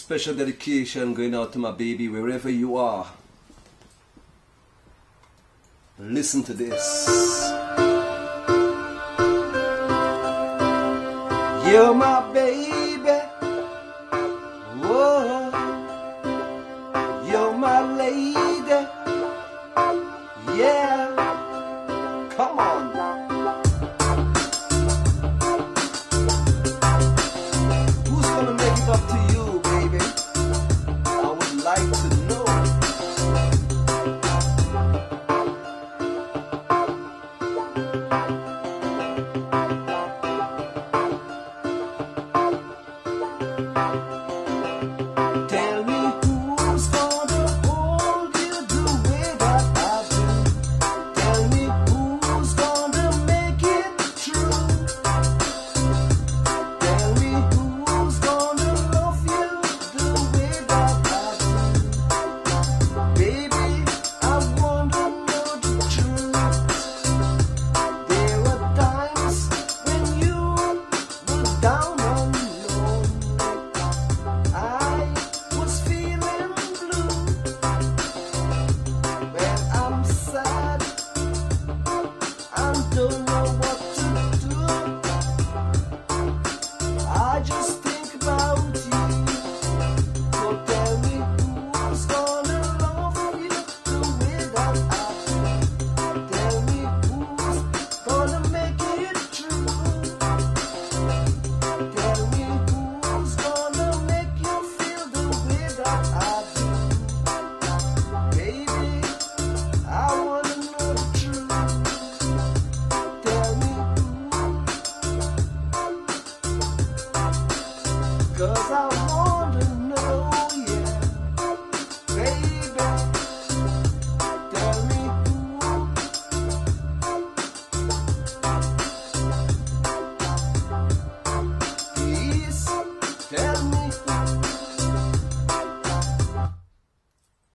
Special dedication going out to my baby wherever you are. Listen to this. You're my baby. Whoa. You're my lady. Yeah. Come on. Who's gonna make it up to you, baby? I would like to know. Tell me who's gonna hold you the way that I do. Tell me who's gonna make it true. Tell me who's gonna love you the way that I do. Baby, I wanna know the truth. There were times when you were down and lonely. I was feeling blue. When I'm sad, I don't know what to do. I just think about you. So tell me who's gonna love you the way that I do. Tell me who's gonna make it true. Tell me who's gonna make you feel the way that I do. Baby, I wanna know the truth. Tell me who, 'cause I want